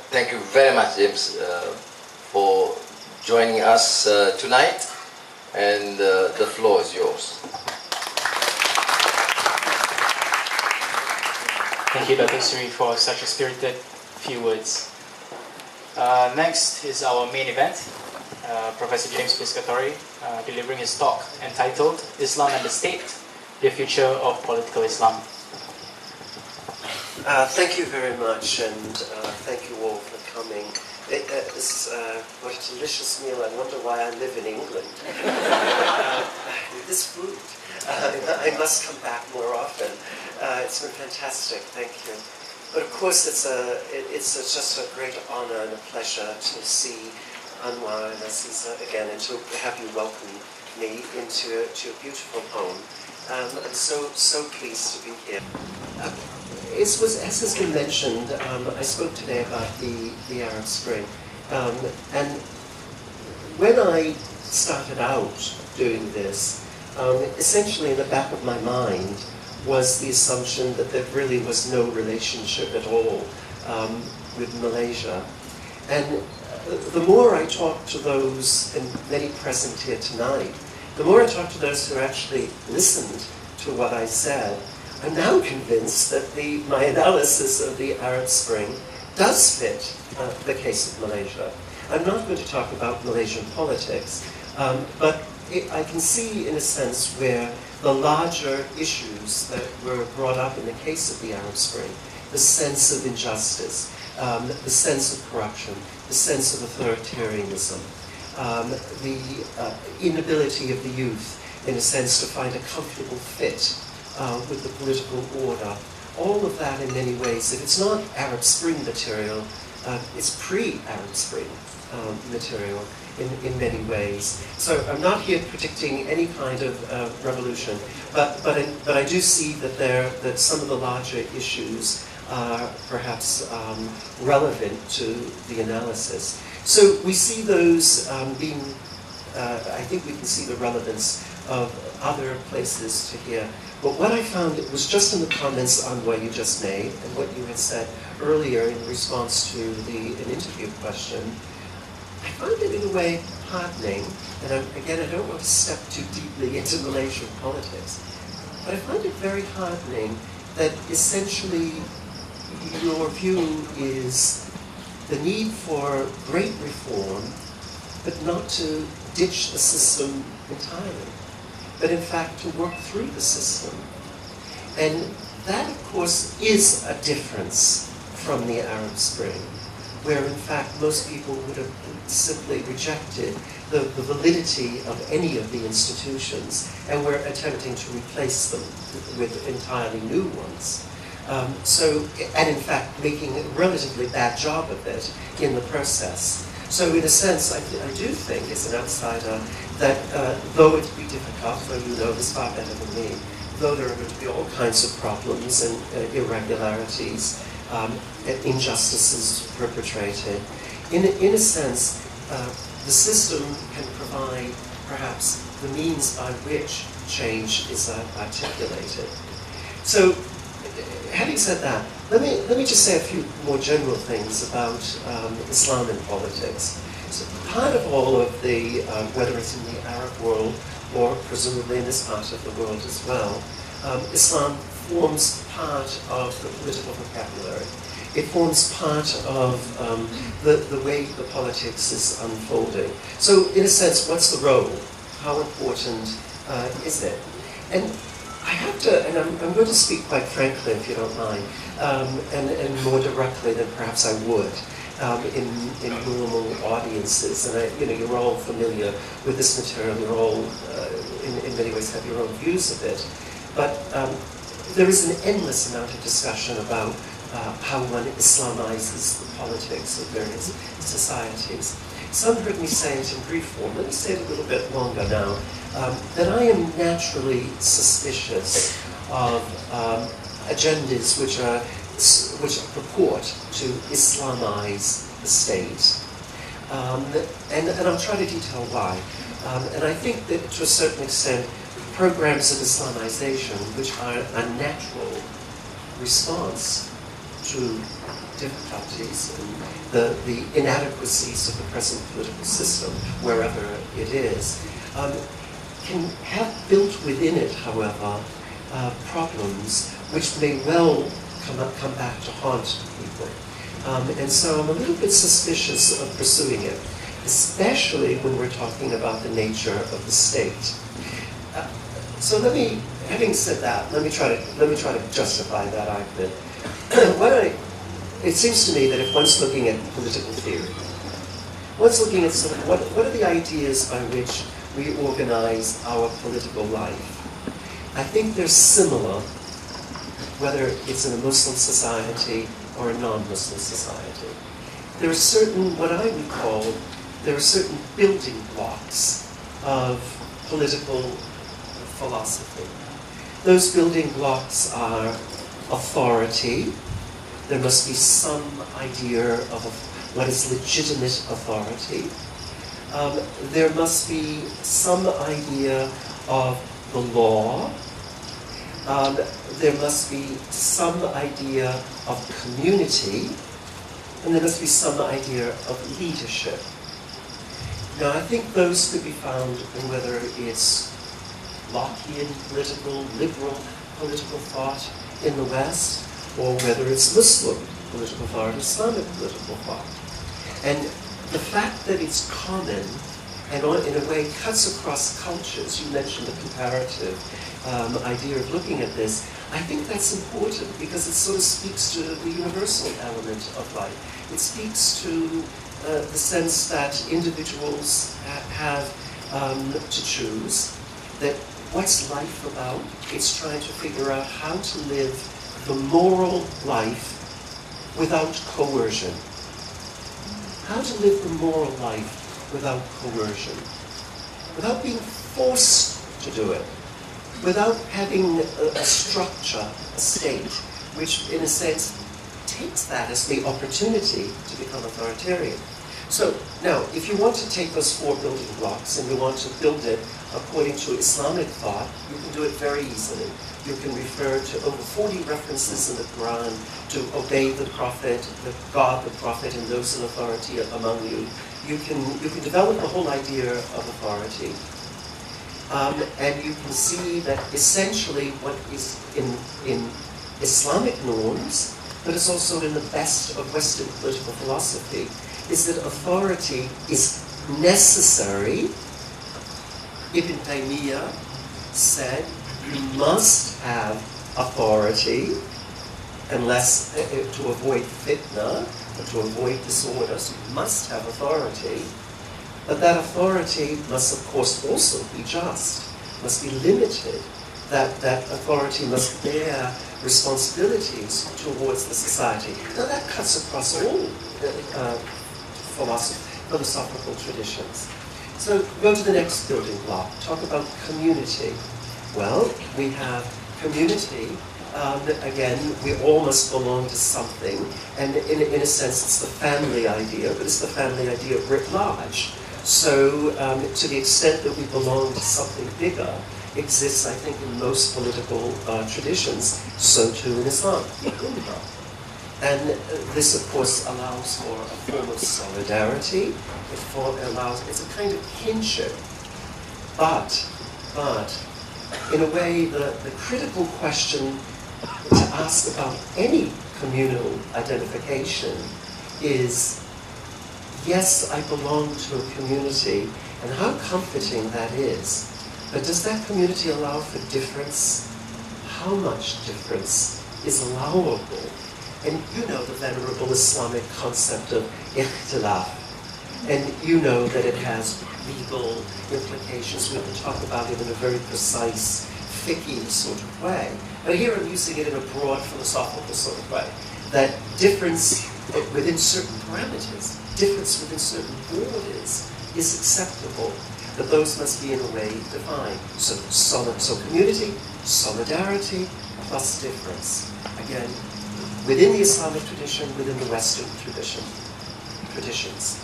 Thank you very much, James, for joining us tonight, and the floor is yours. Thank you, Dr. Seri, for such a spirited few words. Next is our main event, Professor James Piscatori delivering his talk entitled Islam and the State, the Future of Political Islam. Thank you very much, and thank you all for coming. What a delicious meal. I wonder why I live in England. This food. I must come back more often. It's been fantastic. Thank you. But of course, it's just a great honor and a pleasure to see Anwar and Aziza again, and to have you welcome me into your beautiful home. I'm so pleased to be here. As has been mentioned, I spoke today about the Arab Spring, and when I started out doing this, essentially in the back of my mind was the assumption that there really was no relationship at all with Malaysia. And the more I talked to those, and many present here tonight, the more I talked to those who actually listened to what I said, I'm now convinced that my analysis of the Arab Spring does fit the case of Malaysia. I'm not going to talk about Malaysian politics, but I can see, in a sense, where the larger issues that were brought up in the case of the Arab Spring, the sense of injustice, the sense of corruption, the sense of authoritarianism, the inability of the youth, in a sense, to find a comfortable fit with the political order. All of that, in many ways, if it's not Arab Spring material, it's pre-Arab Spring material in many ways. So I'm not here predicting any kind of revolution, but I do see that some of the larger issues are perhaps relevant to the analysis. So we see those being. I think we can see the relevance of other places to here. But what I found was just in the comments on what you just made and what you had said earlier in response to an interview question, I find it in a way heartening, and again, I don't want to step too deeply into Malaysian politics, but I find it very heartening that essentially your view is the need for great reform, but not to ditch the system entirely, but in fact to work through the system. And that, of course, is a difference from the Arab Spring, where in fact most people would have simply rejected the validity of any of the institutions and were attempting to replace them with entirely new ones. And in fact making a relatively bad job of it in the process. So in a sense, I do think, as an outsider, that though it be difficult, though you know this far better than me, though there are going to be all kinds of problems and irregularities, and injustices perpetrated, in a sense, the system can provide perhaps the means by which change is articulated. So, having said that, let me just say a few more general things about Islam and politics. So part of all of the, whether it's in the Arab world or presumably in this part of the world as well, Islam forms part of the political vocabulary. It forms part of the way the politics is unfolding. So in a sense, what's the role? How important is it? And I have to, and I'm going to speak quite frankly, if you don't mind, and more directly than perhaps I would in normal audiences. And you're all familiar with this material. You're all, in many ways, have your own views of it. But there is an endless amount of discussion about how one Islamizes the politics of various societies. Some heard me say it in brief form. Let me say it a little bit longer now. That I am naturally suspicious of agendas which purport to Islamize the state. And I'll try to detail why. And I think that to a certain extent, programs of Islamization, which are a natural response to difficulties and the inadequacies of the present political system, wherever it is, can have built within it, however, problems which may well come back to haunt people. And so I'm a little bit suspicious of pursuing it, especially when we're talking about the nature of the state. So having said that, let me try to justify that argument. It seems to me that if one's looking at political theory, one's looking at sort of what are the ideas by which we organize our political life. I think they're similar, whether it's in a Muslim society or a non-Muslim society. There are certain, what I would call, there are certain building blocks of political philosophy. Those building blocks are authority. There must be some idea of what is legitimate authority. There must be some idea of the law. There must be some idea of community. And there must be some idea of leadership. Now, I think those could be found in whether it's Lockean political, liberal political thought in the West, or whether it's Muslim political thought, Islamic political thought. And the fact that it's common and in a way cuts across cultures, you mentioned the comparative idea of looking at this, I think that's important because it sort of speaks to the universal element of life. It speaks to the sense that individuals have to choose, that what's life about? It's trying to figure out how to live the moral life without coercion. How to live the moral life without coercion. Without being forced to do it. Without having a structure, a state, which in a sense takes that as the opportunity to become authoritarian. So now, if you want to take those four building blocks and you want to build it according to Islamic thought, you can do it very easily. You can refer to over 40 references in the Quran to obey the Prophet, God, the Prophet, and those in authority among you. You can develop the whole idea of authority. And you can see that essentially what is in Islamic norms, but it's also in the best of Western political philosophy, is that authority is necessary. Ibn Taymiyyah said you must have authority unless to avoid fitna, or to avoid disorders, you must have authority. But that authority must, of course, also be just, must be limited. That authority must bear responsibilities towards the society. Now that cuts across all philosophical traditions. So go to the next building block. Talk about community. Well, we have community. Again, we all must belong to something. And in a sense, it's the family idea, but it's the family idea writ large. So to the extent that we belong to something bigger, exists, I think, in most political traditions, so too in Islam. And this, of course, allows for a form of solidarity. It's a kind of kinship. But in a way, the critical question to ask about any communal identification is, yes, I belong to a community, and how comforting that is. But does that community allow for difference? How much difference is allowable? And you know the venerable Islamic concept of ikhtilaf. And you know that it has legal implications. We can talk about it in a very precise, fiqh sort of way. But here I'm using it in a broad philosophical sort of way, that difference within certain parameters, difference within certain borders is acceptable, that those must be in a way defined. So community, solidarity, plus difference. Again, within the Islamic tradition, within the Western traditions.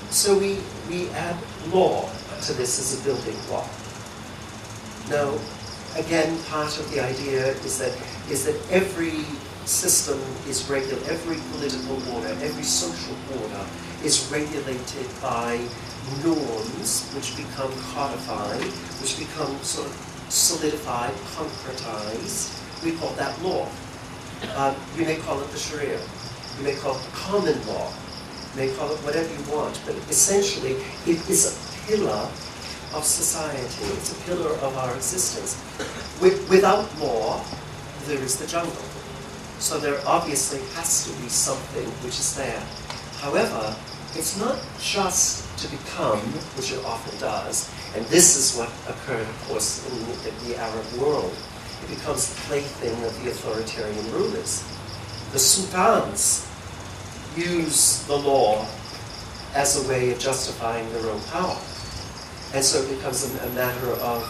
So we add law to this as a building block. Now, again, part of the idea is that every system is regulated, every political order, every social order is regulated by norms which become codified, which become sort of solidified, concretized. We call that law. You may call it the Sharia. You may call it the common law. You may call it whatever you want, but essentially it is a pillar of society. It's a pillar of our existence. Without law, there is the jungle. So there obviously has to be something which is there. However, it's not just to become, which it often does, and this is what occurred, of course, in the Arab world. It becomes the plaything of the authoritarian rulers. The sultans use the law as a way of justifying their own power. And so it becomes a matter of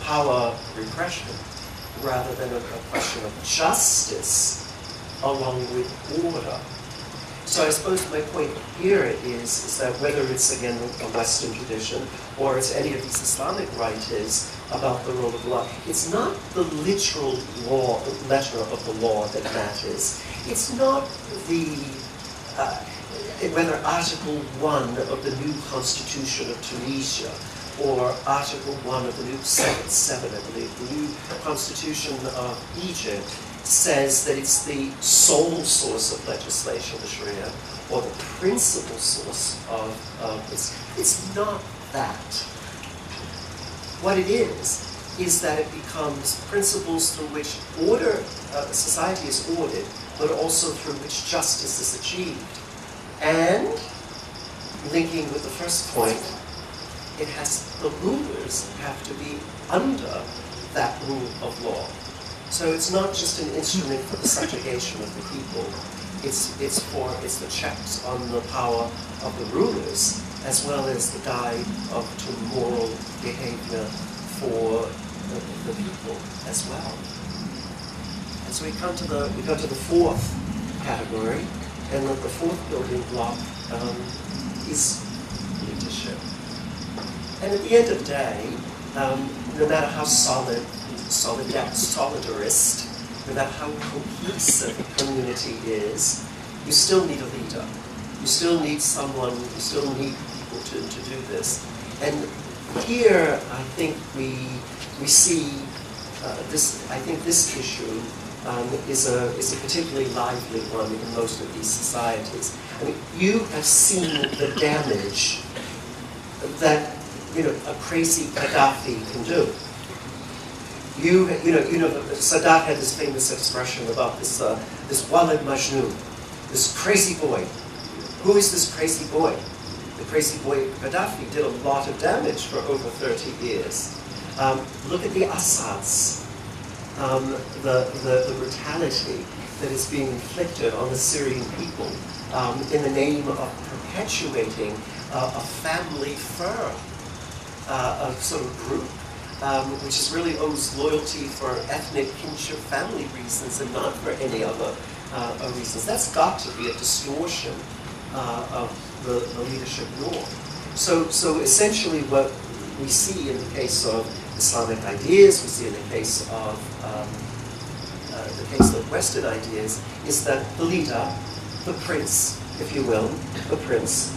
power repression rather than a question of justice along with order. So I suppose my point here is that whether it's, again, a Western tradition or it's any of these Islamic writers about the role of law, it's not the literal letter of the law that matters. It's not whether Article 1 of the new Constitution of Tunisia or Article 1 of the new 7, I believe, the new Constitution of Egypt says that it's the sole source of legislation, the Sharia, or the principal source of it's not that. What it is that it becomes principles through which society is ordered, but also through which justice is achieved. And, linking with the first point, the rulers have to be under that rule of law. So it's not just an instrument for the subjugation of the people. It's the checks on the power of the rulers, as well as the guide to moral behavior for the people as well. And so we go to the fourth category, and the fourth building block is leadership. And at the end of the day, no matter how solidarist, no matter how cohesive a community is, you still need a leader. You still need someone, you still need people to do this. And here, I think we see this. I think this issue is a particularly lively one in most of these societies. I mean, you have seen the damage that a crazy Gaddafi can do. Sadat had this famous expression about this Walid Majnun, this crazy boy. Who is this crazy boy? The crazy boy Gaddafi did a lot of damage for over 30 years. Look at the Assads, the brutality that is being inflicted on the Syrian people in the name of perpetuating a family firm, a sort of group, which is really owes loyalty for ethnic kinship family reasons and not for any other reasons. That's got to be a distortion of the leadership norm. So essentially what we see in the case of Islamic ideas, we see in the case of Western ideas, is that the leader, the prince, if you will, the prince,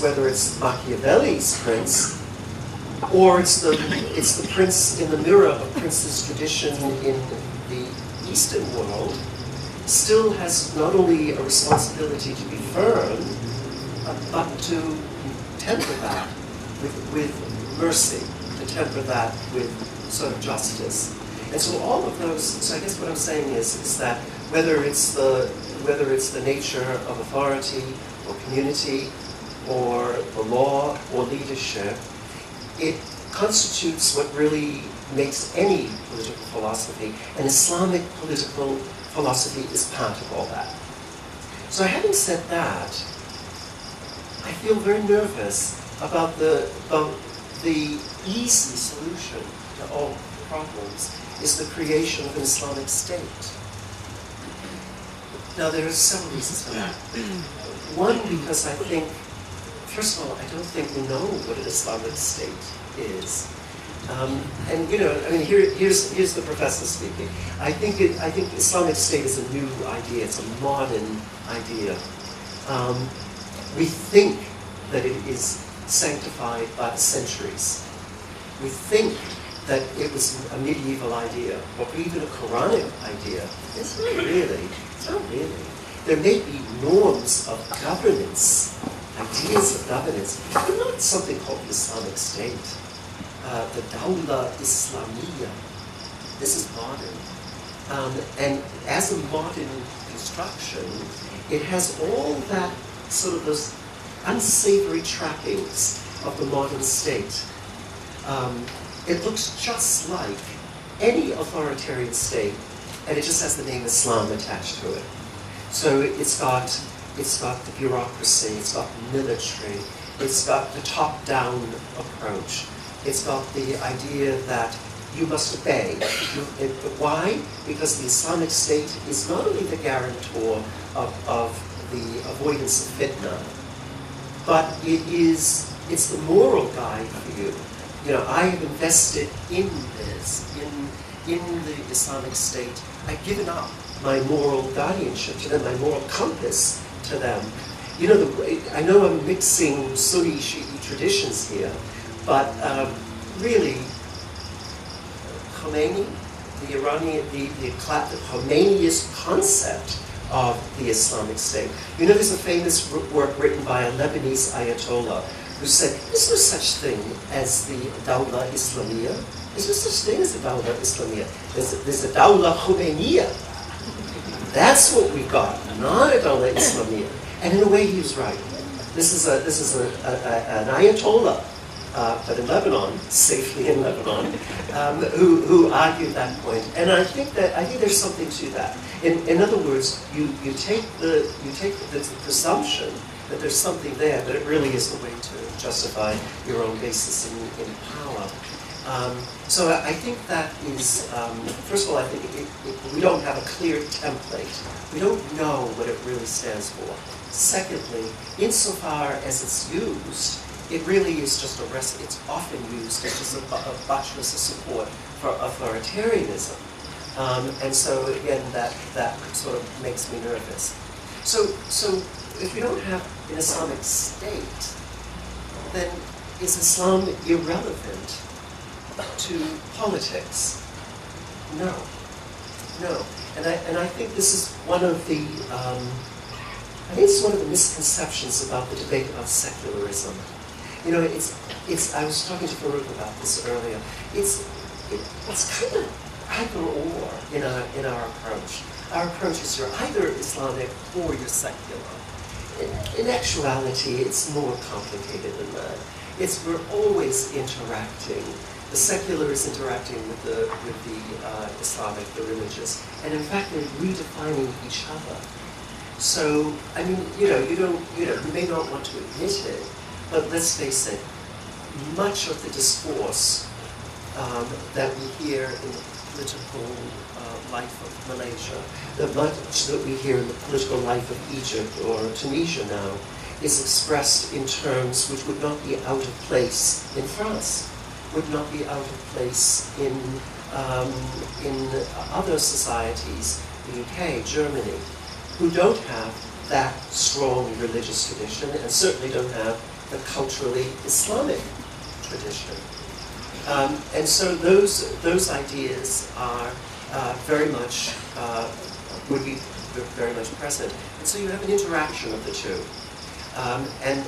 whether it's Machiavelli's prince, or it's the prince in the mirror of prince's tradition in the Eastern world, still has not only a responsibility to be firm, but to temper that with mercy, to temper that with sort of justice. And so all of those, so I guess what I'm saying is that whether it's the nature of authority or community or the law or leadership, it constitutes what really makes any political philosophy, and Islamic political philosophy is part of all that. So having said that, I feel very nervous about the easy solution to all problems is the creation of an Islamic state. Now there are several reasons for that. One, because I think, first of all, I don't think we know what an Islamic state is. And you know, I mean, here's the professor speaking. I think Islamic State is a new idea. It's a modern idea. We think that it is sanctified by the centuries. We think that it was a medieval idea, or even a Quranic idea. It's not really. It's not really. There may be norms of governance, ideas of governance, but not something called the Islamic State. The Dawla Islamiyya. This is modern. And as a modern construction, it has all that sort of those unsavory trappings of the modern state. It looks just like any authoritarian state, and it just has the name Islam attached to it. So it's got the bureaucracy, it's got the military, it's got the top-down approach. It's got the idea that you must obey. Why? Because the Islamic State is not only the guarantor of the avoidance of fitna, but it's the moral guide for you. You know, I have invested in this, in the Islamic State. I've given up my moral guardianship to them, my moral compass to them. You know, I know I'm mixing Sunni Shi'i traditions here, but really, Khomeini, the Iranian, the Khomeiniist concept of the Islamic State. You know, there's a famous work written by a Lebanese Ayatollah who said, there's no such thing as the Dawla Islamiyya. There's no such thing as the Dawla Islamiyya. There's a Dawla Khomeiniya. That's what we got, not a Dawla Islamiyya. And in a way, he was right. This is an Ayatollah, but in Lebanon, safely in Lebanon, who argued that point. And I think there's something to that. In other words, you take the presumption that there's something there, but it really is the way to justify your own basis in power. So I think that is, first of all, I think we don't have a clear template. We don't know what it really stands for. Secondly, insofar as it's used, it really is just it's often used as just a buttress of support for authoritarianism. And so again, that sort of makes me nervous. So if we don't have an Islamic state, then is Islam irrelevant to politics? No. And I think this is one of the misconceptions about the debate about secularism. You know, I was talking to Farouk about this earlier. It's kind of either or in our approach. Our approach is you're either Islamic or you're secular. In actuality, it's more complicated than that. We're always interacting. The secular is interacting with the Islamic, the religious, and in fact, they're redefining each other. So, I mean, you may not want to admit it, but let's face it, much of the discourse that we hear in the political life of Malaysia, the much that we hear in the political life of Egypt or Tunisia now, is expressed in terms which would not be out of place in France, would not be out of place in other societies, the UK, Germany, who don't have that strong religious tradition and certainly don't have the culturally Islamic tradition. And so those ideas are very much, would be very much present. And so you have an interaction of the two. And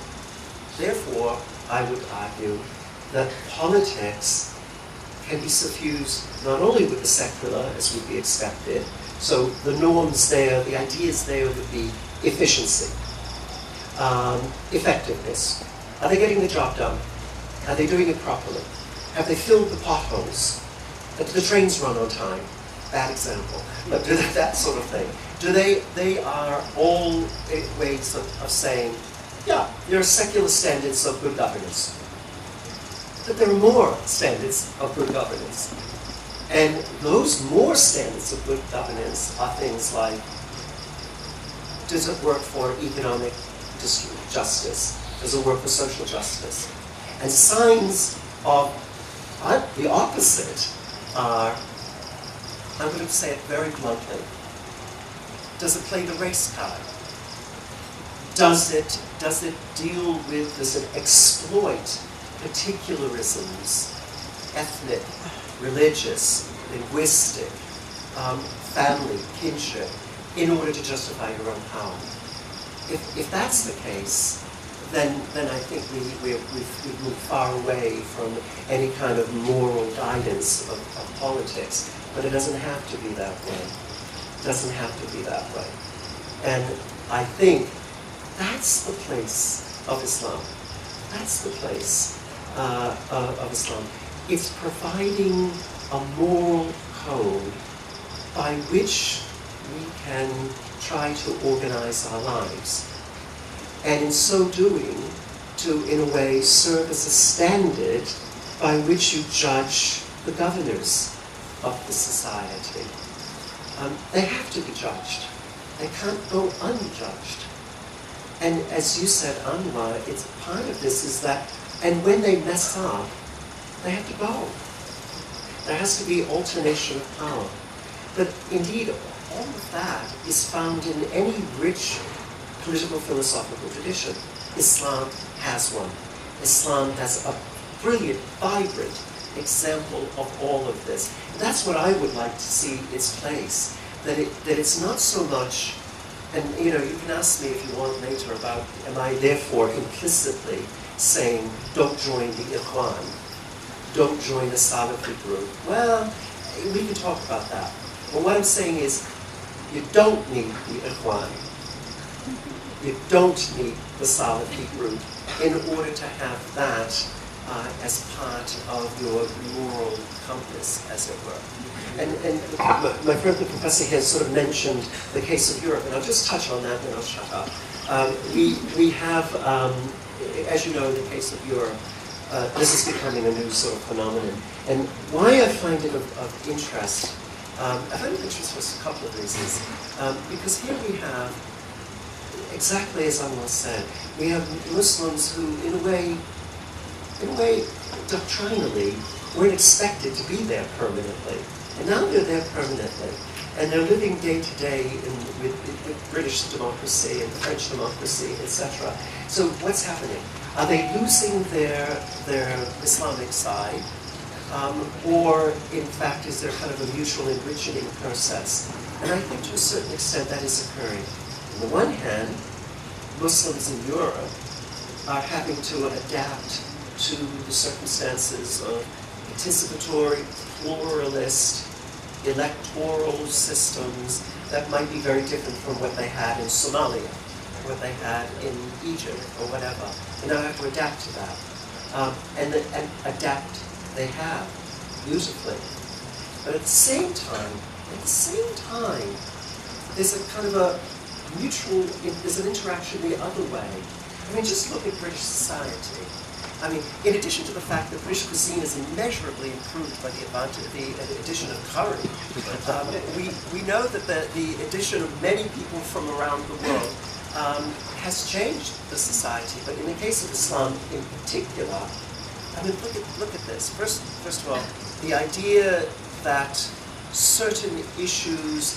therefore, I would argue that politics can be suffused not only with the secular, as would be expected, so the norms there, the ideas there would be efficiency, effectiveness. Are they getting the job done? Are they doing it properly? Have they filled the potholes? the trains run on time, bad example, but that sort of thing. They are all ways of saying, yeah, there are secular standards of good governance, but there are more standards of good governance. And those more standards of good governance are things like, does it work for economic justice? Does it work for social justice? And signs of the opposite are, I'm going to say it very bluntly, does it play the race card? Does it deal with, does it exploit particularisms, ethnic, religious, linguistic, family, kinship, in order to justify your own power? If that's the case, then I think we've moved far away from any kind of moral guidance of politics. But it doesn't have to be that way. It doesn't have to be that way. And I think that's the place of Islam. That's the place of Islam. It's providing a moral code by which we can try to organize our lives. And in so doing, to, in a way, serve as a standard by which you judge the governors of the society. They have to be judged. They can't go unjudged. And as you said, Anwar, it's part of this is that, and when they mess up, they have to go. There has to be alternation of power. But indeed, all of that is found in any rich political philosophical tradition. Islam has one. Islam has a brilliant, vibrant example of all of this. That's what I would like to see its place. That it's not so much, and you know, you can ask me if you want later about, am I therefore implicitly saying, don't join the Ikhwan, don't join the Salafi group? Well, we can talk about that. But what I'm saying is, you don't need the Ikhwan. You don't need the Salafi group in order to have that as part of your moral compass, as it were. And my friend, the professor here, sort of mentioned the case of Europe, and I'll just touch on that, and then I'll shut up. We have, as you know, in the case of Europe, this is becoming a new sort of phenomenon. And why I find it of interest, I find it of interest for a couple of reasons. Because here we have, exactly as Anwar said, we have Muslims who, in a way, doctrinally, weren't expected to be there permanently. And now they're there permanently. And they're living day to day with British democracy and French democracy, etc. So what's happening? Are they losing their Islamic side? Or, in fact, is there kind of a mutual enriching process? And I think to a certain extent that is occurring. On the one hand, Muslims in Europe are having to adapt to the circumstances of participatory, pluralist, electoral systems that might be very different from what they had in Somalia, or what they had in Egypt, or whatever. And now have to adapt to that. And adapt they have, beautifully. But at the same time, there's a kind of a mutual, there's an interaction the other way. I mean, just look at British society. I mean, in addition to the fact that British cuisine is immeasurably improved by the addition of curry, we know that the addition of many people from around the world has changed the society. But in the case of Islam in particular, I mean, look at this. First of all, the idea that certain issues,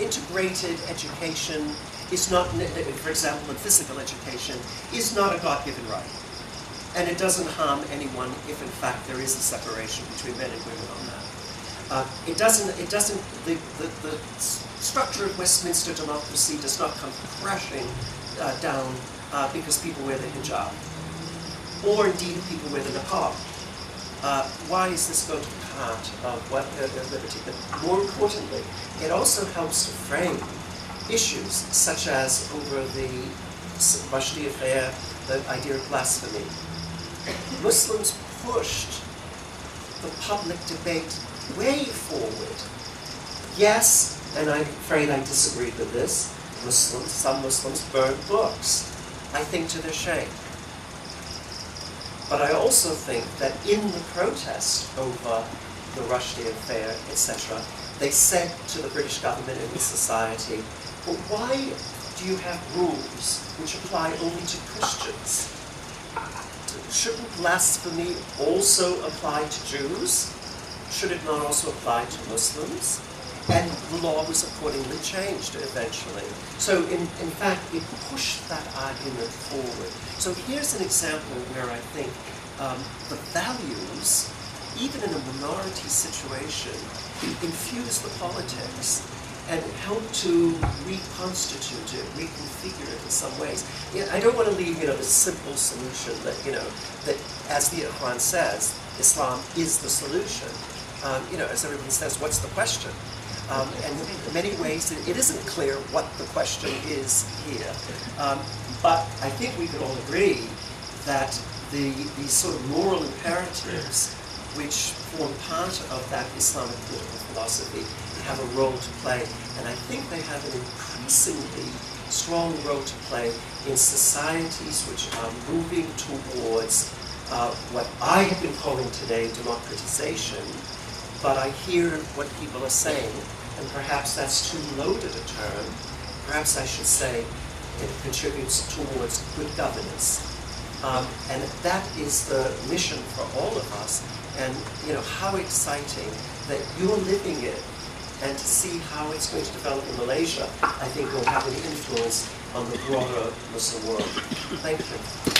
integrated education is not, for example, in physical education, is not a God-given right. And it doesn't harm anyone if, in fact, there is a separation between men and women on that. The structure of Westminster democracy does not come crashing down because people wear the hijab, or indeed people wear the niqab. Why is this going to be part of what liberty? But more importantly, it also helps to frame issues such as over the Rushdie affair, the idea of blasphemy. Muslims pushed the public debate way forward. Yes, and I'm afraid I disagreed with this, some Muslims burned books, I think to their shame. But I also think that in the protest over the Rushdie affair, etc., they said to the British government and the society, but why do you have rules which apply only to Christians? Shouldn't blasphemy also apply to Jews? Should it not also apply to Muslims? And the law was accordingly changed eventually. So in fact, it pushed that argument forward. So here's an example where I think the values, even in a minority situation, infuse the politics and help to reconstitute it, reconfigure it in some ways. I don't want to leave, this simple solution that, that as the Quran says, Islam is the solution. As everyone says, what's the question? And in many ways, it isn't clear what the question is here. But I think we can all agree that these sort of moral imperatives, which form part of that Islamic political philosophy, have a role to play. And I think they have an increasingly strong role to play in societies which are moving towards what I have been calling today democratization. But I hear what people are saying, and perhaps that's too loaded a term. Perhaps I should say it contributes towards good governance. And that is the mission for all of us. And how exciting that you're living it, and to see how it's going to develop in Malaysia, I think will have an influence on the broader Muslim world. Thank you.